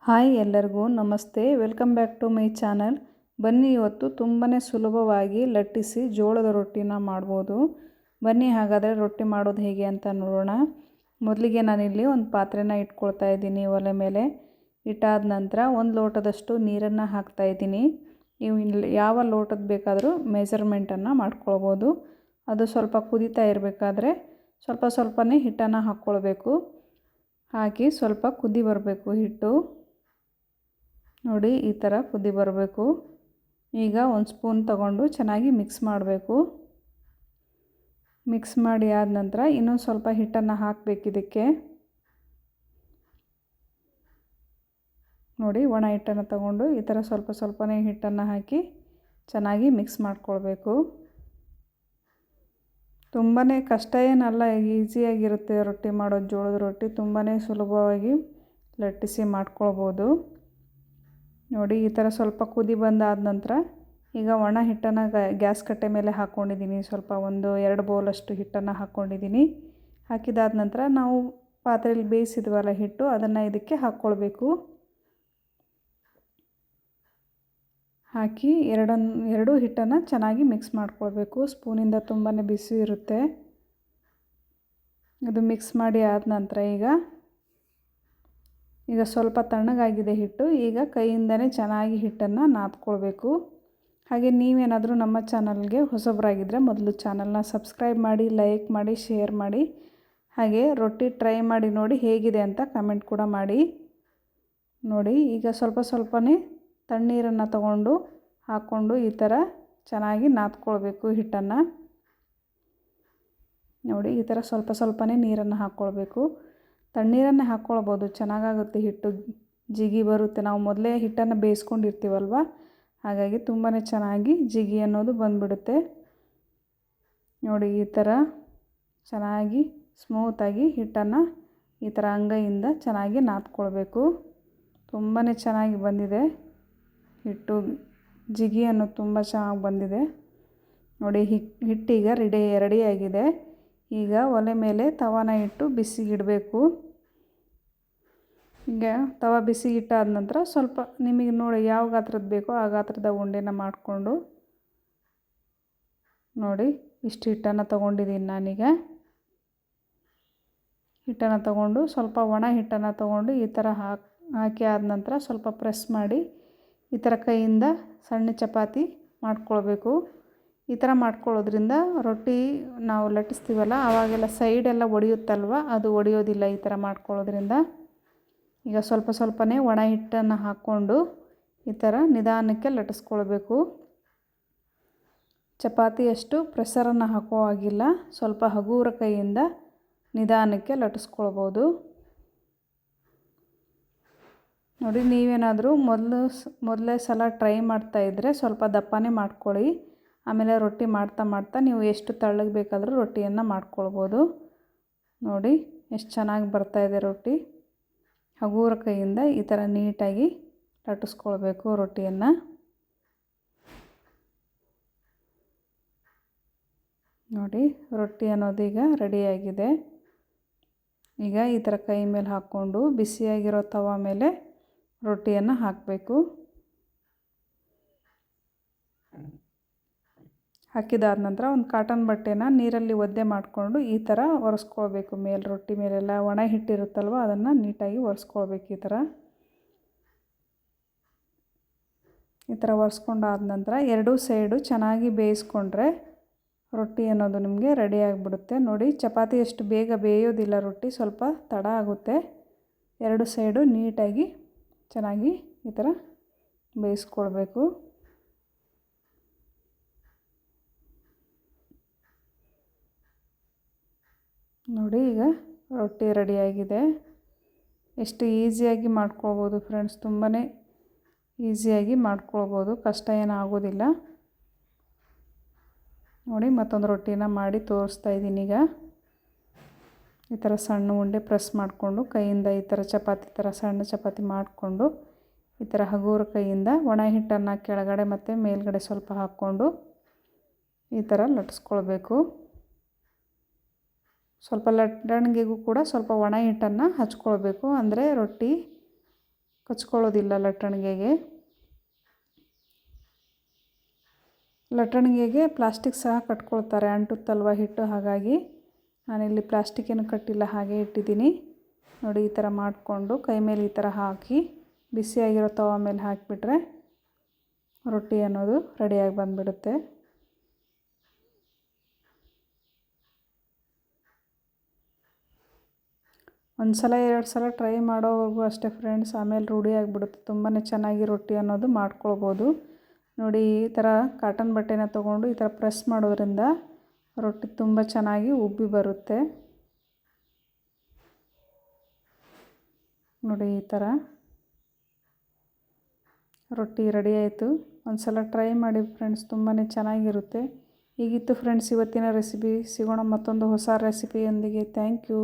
Hi ಎಲ್ಲರಿಗೂ ನಮಸ್ತೆ, welcome back to my channel. ಬನ್ನಿ ಇವತ್ತು ತುಂಬಾ ಸುಲಭವಾಗಿ ಲಟ್ಟಿಸಿ ಜೋಳದ ರೊಟ್ಟಿನ ಮಾಡ್ಬೋದು. ಬನ್ನಿ ಹಾಗಾದರೆ ರೊಟ್ಟಿ ಮಾಡೋದು ಹೇಗೆ ಅಂತ ನೋಡೋಣ. ಮೊದಲಿಗೆ ನಾನಿಲ್ಲಿ ಒಂದು ಪಾತ್ರೆನ ಇಟ್ಕೊಳ್ತಾ ಇದ್ದೀನಿ. ಒಲೆ ಮೇಲೆ ಇಟ್ಟಾದ ನಂತರ ಒಂದು ಲೋಟದಷ್ಟು ನೀರನ್ನು ಹಾಕ್ತಾಯಿದ್ದೀನಿ. ನೀವು ಯಾವ ಲೋಟದ ಬೇಕಾದರೂ ಮೆಜರ್ಮೆಂಟನ್ನು ಮಾಡ್ಕೊಳ್ಬೋದು. ಅದು ಸ್ವಲ್ಪ ಕುದೀತಾ ಇರಬೇಕಾದ್ರೆ ಸ್ವಲ್ಪನೇ ಹಿಟ್ಟನ್ನು ಹಾಕ್ಕೊಳ್ಬೇಕು. ಹಾಕಿ ಸ್ವಲ್ಪ ಕುದಿ ಬರಬೇಕು ಹಿಟ್ಟು. ನೋಡಿ, ಈ ಥರ ಕುದಿ ಬರಬೇಕು. ಈಗ ಒಂದು ಸ್ಪೂನ್ ತಗೊಂಡು ಚೆನ್ನಾಗಿ ಮಿಕ್ಸ್ ಮಾಡಬೇಕು. ಮಿಕ್ಸ್ ಮಾಡಿ ಆದ ನಂತರ ಇನ್ನೊಂದು ಸ್ವಲ್ಪ ಹಿಟ್ಟನ್ನು ಹಾಕಬೇಕು ಇದಕ್ಕೆ. ನೋಡಿ, ಒಣ ಹಿಟ್ಟನ್ನು ತಗೊಂಡು ಈ ಥರ ಸ್ವಲ್ಪನೇ ಹಿಟ್ಟನ್ನು ಹಾಕಿ ಚೆನ್ನಾಗಿ ಮಿಕ್ಸ್ ಮಾಡ್ಕೊಳ್ಬೇಕು. ತುಂಬಾ ಕಷ್ಟ ಏನಲ್ಲ, ಈಸಿಯಾಗಿರುತ್ತೆ ರೊಟ್ಟಿ ಮಾಡೋದು. ಜೋಳದ ರೊಟ್ಟಿ ತುಂಬಾ ಸುಲಭವಾಗಿ ಲಟ್ಟಿಸಿ ಮಾಡ್ಕೊಳ್ಬೋದು. ನೋಡಿ, ಈ ಥರ ಸ್ವಲ್ಪ ಕುದಿ ಬಂದಾದ ನಂತರ ಈಗ ಒಣ ಹಿಟ್ಟನ್ನು ಗ್ಯಾಸ್ ಕಟ್ಟೆ ಮೇಲೆ ಹಾಕ್ಕೊಂಡಿದ್ದೀನಿ. ಸ್ವಲ್ಪ 1-2 ಬೌಲಷ್ಟು ಹಿಟ್ಟನ್ನು ಹಾಕ್ಕೊಂಡಿದ್ದೀನಿ. ಹಾಕಿದಾದ ನಂತರ ನಾವು ಪಾತ್ರೆಯಲ್ಲಿ ಬೇಯಿಸಿದ್ವಲ್ಲ ಹಿಟ್ಟು, ಅದನ್ನು ಇದಕ್ಕೆ ಹಾಕ್ಕೊಳ್ಬೇಕು. ಹಾಕಿ ಎರಡೂ ಹಿಟ್ಟನ್ನು ಚೆನ್ನಾಗಿ ಮಿಕ್ಸ್ ಮಾಡ್ಕೊಳ್ಬೇಕು. ಸ್ಪೂನಿಂದ ತುಂಬಾ ಬಿಸಿ ಇರುತ್ತೆ. ಅದು ಮಿಕ್ಸ್ ಮಾಡಿ ಆದ ನಂತರ ಈಗ ಸ್ವಲ್ಪ ತಣ್ಣಗಾಗಿದೆ ಹಿಟ್ಟು. ಈಗ ಕೈಯಿಂದನೇ ಚೆನ್ನಾಗಿ ಹಿಟ್ಟನ್ನು ನಾದ್ಕೊಳ್ಬೇಕು. ಹಾಗೆ ನೀವೇನಾದರೂ ನಮ್ಮ ಚಾನಲ್ಗೆ ಹೊಸಬರಾಗಿದ್ದರೆ ಮೊದಲು ಚಾನಲ್ನ ಸಬ್ಸ್ಕ್ರೈಬ್ ಮಾಡಿ, ಲೈಕ್ ಮಾಡಿ, ಶೇರ್ ಮಾಡಿ. ಹಾಗೆ ರೊಟ್ಟಿ ಟ್ರೈ ಮಾಡಿ ನೋಡಿ ಹೇಗಿದೆ ಅಂತ ಕಮೆಂಟ್ ಕೂಡ ಮಾಡಿ. ನೋಡಿ, ಈಗ ಸ್ವಲ್ಪನೇ ತಣ್ಣೀರನ್ನು ತಗೊಂಡು ಹಾಕ್ಕೊಂಡು ಈ ಥರ ಚೆನ್ನಾಗಿ ನಾದ್ಕೊಳ್ಬೇಕು ಹಿಟ್ಟನ್ನು. ನೋಡಿ, ಈ ಥರ ಸ್ವಲ್ಪನೇ ನೀರನ್ನು ಹಾಕ್ಕೊಳ್ಬೇಕು. ತಣ್ಣೀರನ್ನೇ ಹಾಕ್ಕೊಳ್ಬೋದು, ಚೆನ್ನಾಗಾಗುತ್ತೆ. ಹಿಟ್ಟು ಜಿಗಿ ಬರುತ್ತೆ. ನಾವು ಮೊದಲೇ ಹಿಟ್ಟನ್ನು ಬೇಯಿಸ್ಕೊಂಡಿರ್ತೀವಲ್ವ, ಹಾಗಾಗಿ ತುಂಬಾ ಚೆನ್ನಾಗಿ ಜಿಗಿ ಅನ್ನೋದು ಬಂದುಬಿಡುತ್ತೆ. ನೋಡಿ, ಈ ಥರ ಚೆನ್ನಾಗಿ ಸ್ಮೂತಾಗಿ ಹಿಟ್ಟನ್ನು ಈ ಥರ ಅಂಗೈಯಿಂದ ಚೆನ್ನಾಗಿ ನಾದ್ಕೊಳ್ಬೇಕು. ತುಂಬಾ ಚೆನ್ನಾಗಿ ಬಂದಿದೆ ಹಿಟ್ಟು. ಜಿಗಿ ಅನ್ನೋದು ತುಂಬ ಚೆನ್ನಾಗಿ ಬಂದಿದೆ. ನೋಡಿ, ಹಿಟ್ಟೀಗ ರೆಡಿಯಾಗಿದೆ. ಈಗ ಒಲೆ ಮೇಲೆ ತವಾನ ಇಟ್ಟು ಬಿಸಿಗಿಡಬೇಕು. ಈಗ ತವ ಬಿಸಿಗಿಟ್ಟಾದ ನಂತರ ಸ್ವಲ್ಪ ನಿಮಗೆ ನೋಡಿ ಯಾವ ಗಾತ್ರದ್ದು ಬೇಕೋ ಆ ಗಾತ್ರದ ಉಂಡೆನ ಮಾಡಿಕೊಂಡು, ನೋಡಿ ಇಷ್ಟು ಹಿಟ್ಟನ್ನು ತೊಗೊಂಡಿದ್ದೀನಿ ನಾನೀಗ. ಹಿಟ್ಟನ್ನು ತೊಗೊಂಡು ಸ್ವಲ್ಪ ಒಣ ಹಿಟ್ಟನ್ನು ತೊಗೊಂಡು ಈ ಥರ ಹಾಕಿ ಆದ ನಂತರ ಸ್ವಲ್ಪ ಪ್ರೆಸ್ ಮಾಡಿ ಈ ಥರ ಕೈಯಿಂದ ಸಣ್ಣ ಚಪಾತಿ ಮಾಡ್ಕೊಳ್ಬೇಕು. ಈ ಥರ ಮಾಡ್ಕೊಳ್ಳೋದ್ರಿಂದ ರೊಟ್ಟಿ ನಾವು ಲಟ್ಟಿಸ್ತೀವಲ್ಲ ಆವಾಗೆಲ್ಲ ಸೈಡೆಲ್ಲ ಒಡೆಯುತ್ತಲ್ವ, ಅದು ಒಡೆಯೋದಿಲ್ಲ ಈ ಥರ ಮಾಡ್ಕೊಳ್ಳೋದ್ರಿಂದ. ಈಗ ಸ್ವಲ್ಪನೇ ಒಣ ಹಿಟ್ಟನ್ನು ಹಾಕ್ಕೊಂಡು ಈ ಥರ ನಿಧಾನಕ್ಕೆ ಲಟ್ಟಿಸ್ಕೊಳ್ಬೇಕು. ಚಪಾತಿಯಷ್ಟು ಪ್ರೆಷರನ್ನು ಹಾಕೋ ಹಾಗಿಲ್ಲ, ಸ್ವಲ್ಪ ಹಗುರ ಕೈಯಿಂದ ನಿಧಾನಕ್ಕೆ ಲಟ್ಟಿಸ್ಕೊಳ್ಬೋದು. ನೋಡಿ, ನೀವೇನಾದರೂ ಮೊದಲೇ ಸಲ ಟ್ರೈ ಮಾಡ್ತಾಯಿದ್ರೆ ಸ್ವಲ್ಪ ದಪ್ಪನೇ ಮಾಡ್ಕೊಳ್ಳಿ. ಆಮೇಲೆ ರೊಟ್ಟಿ ಮಾಡ್ತಾ ನೀವು ಎಷ್ಟು ತೆಳ್ಳಗೆ ಬೇಕಾದರೂ ರೊಟ್ಟಿಯನ್ನು ಮಾಡ್ಕೊಳ್ಬೋದು. ನೋಡಿ, ಎಷ್ಟು ಚೆನ್ನಾಗಿ ಬರ್ತಾಯಿದೆ ರೊಟ್ಟಿ. ಹಗುರ ಕೈಯಿಂದ ಈ ಥರ ನೀಟಾಗಿ ಲಟ್ಟಿಸ್ಕೊಳ್ಬೇಕು ರೊಟ್ಟಿಯನ್ನು. ನೋಡಿ, ರೊಟ್ಟಿ ಅನ್ನೋದೀಗ ರೆಡಿಯಾಗಿದೆ. ಈಗ ಈ ಥರ ಕೈ ಮೇಲೆ ಹಾಕ್ಕೊಂಡು ಬಿಸಿಯಾಗಿರೋ ತವ ಮೇಲೆ ರೊಟ್ಟಿಯನ್ನು ಹಾಕಬೇಕು. ಹಾಕಿದಾದ ನಂತರ ಒಂದು ಕಾಟನ್ ಬಟ್ಟೆನ ನೀರಲ್ಲಿ ಒದ್ದೆ ಮಾಡಿಕೊಂಡು ಈ ಥರ ಒರೆಸ್ಕೊಳ್ಬೇಕು. ರೊಟ್ಟಿ ಮೇಲೆಲ್ಲ ಒಣ ಹಿಟ್ಟಿರುತ್ತಲ್ವ ಅದನ್ನು ನೀಟಾಗಿ ಒರೆಸ್ಕೊಳ್ಬೇಕು. ಈ ಥರ ಒರೆಸ್ಕೊಂಡಾದ ನಂತರ ಎರಡೂ ಸೈಡು ಚೆನ್ನಾಗಿ ಬೇಯಿಸ್ಕೊಂಡ್ರೆ ರೊಟ್ಟಿ ಅನ್ನೋದು ನಿಮಗೆ ರೆಡಿ ಆಗಿಬಿಡುತ್ತೆ. ನೋಡಿ, ಚಪಾತಿ ಅಷ್ಟು ಬೇಗ ಬೇಯೋದಿಲ್ಲ ರೊಟ್ಟಿ, ಸ್ವಲ್ಪ ತಡ ಆಗುತ್ತೆ. ಎರಡು ಸೈಡು ನೀಟಾಗಿ ಚೆನ್ನಾಗಿ ಈ ಥರ ಬೇಯಿಸ್ಕೊಳ್ಬೇಕು. ನೋಡಿ, ಈಗ ರೊಟ್ಟಿ ರೆಡಿಯಾಗಿದೆ. ಎಷ್ಟು ಈಸಿಯಾಗಿ ಮಾಡ್ಕೊಳ್ಬೋದು ಫ್ರೆಂಡ್ಸ್, ತುಂಬಾ ಈಸಿಯಾಗಿ ಮಾಡ್ಕೊಳ್ಬೋದು, ಕಷ್ಟ ಏನಾಗೋದಿಲ್ಲ. ನೋಡಿ, ಮತ್ತೊಂದು ರೊಟ್ಟಿನ ಮಾಡಿ ತೋರಿಸ್ತಾ ಇದ್ದೀನಿ. ಈಗ ಈ ಥರ ಸಣ್ಣ ಉಂಡೆ ಪ್ರೆಸ್ ಮಾಡಿಕೊಂಡು ಕೈಯಿಂದ ಈ ಥರ ಚಪಾತಿ ಥರ ಸಣ್ಣ ಚಪಾತಿ ಮಾಡಿಕೊಂಡು ಈ ಥರ ಹಗುರ ಕೈಯಿಂದ ಒಣ ಹಿಟ್ಟನ್ನು ಕೆಳಗಡೆ ಮತ್ತು ಮೇಲ್ಗಡೆ ಸ್ವಲ್ಪ ಹಾಕ್ಕೊಂಡು ಈ ಥರ ಲಟ್ಟಿಸ್ಕೊಳ್ಬೇಕು. ಸ್ವಲ್ಪ ಲಟ್ಟಣಿಗೆಗೂ ಕೂಡ ಸ್ವಲ್ಪ ಒಣ ಹಿಟ್ಟನ್ನು ಹಚ್ಕೊಳ್ಬೇಕು, ಅಂದರೆ ರೊಟ್ಟಿ ಕಚ್ಕೊಳ್ಳೋದಿಲ್ಲ ಲಟ್ಟಣಿಗೆಗೆ ಪ್ಲಾಸ್ಟಿಕ್ ಸಹ ಕಟ್ಕೊಳ್ತಾರೆ, ಅಂಟುತ್ತಲ್ವ ಹಿಟ್ಟು. ಹಾಗಾಗಿ ನಾನಿಲ್ಲಿ ಪ್ಲಾಸ್ಟಿಕ್ ಏನು ಕಟ್ಟಿಲ್ಲ, ಹಾಗೆ ಇಟ್ಟಿದ್ದೀನಿ. ನೋಡಿ ಈ ಥರ ಮಾಡಿಕೊಂಡು ಕೈ ಮೇಲೆ ಈ ಥರ ಹಾಕಿ ಬಿಸಿಯಾಗಿರೋ ತವ ಮೇಲೆ ಹಾಕಿಬಿಟ್ರೆ ರೊಟ್ಟಿ ಅನ್ನೋದು ರೆಡಿಯಾಗಿ ಬಂದುಬಿಡುತ್ತೆ. ಒಂದು ಸಲ 2 ಸಲ ಟ್ರೈ ಮಾಡೋವರೆಗೂ ಅಷ್ಟೇ ಫ್ರೆಂಡ್ಸ್, ಆಮೇಲೆ ರೂಢಿ ಆಗಿಬಿಡುತ್ತೆ. ತುಂಬಾ ಚೆನ್ನಾಗಿ ರೊಟ್ಟಿ ಅನ್ನೋದು ಮಾಡ್ಕೊಳ್ಬೋದು. ನೋಡಿ ಈ ಥರ ಕಾಟನ್ ಬಟ್ಟೆನ ತೊಗೊಂಡು ಈ ಥರ ಪ್ರೆಸ್ ಮಾಡೋದ್ರಿಂದ ರೊಟ್ಟಿ ತುಂಬ ಚೆನ್ನಾಗಿ ಉಬ್ಬಿ ಬರುತ್ತೆ. ನೋಡಿ ಈ ಥರ ರೊಟ್ಟಿ ರೆಡಿ ಆಯಿತು. ಒಂದು ಸಲ ಟ್ರೈ ಮಾಡಿ ಫ್ರೆಂಡ್ಸ್, ತುಂಬಾ ಚೆನ್ನಾಗಿರುತ್ತೆ. ಹೀಗಿತ್ತು ಫ್ರೆಂಡ್ಸ್ ಇವತ್ತಿನ ರೆಸಿಪಿ. ಸಿಗೋಣ ಮತ್ತೊಂದು ಹೊಸ ರೆಸಿಪಿಯೊಂದಿಗೆ. Thank you.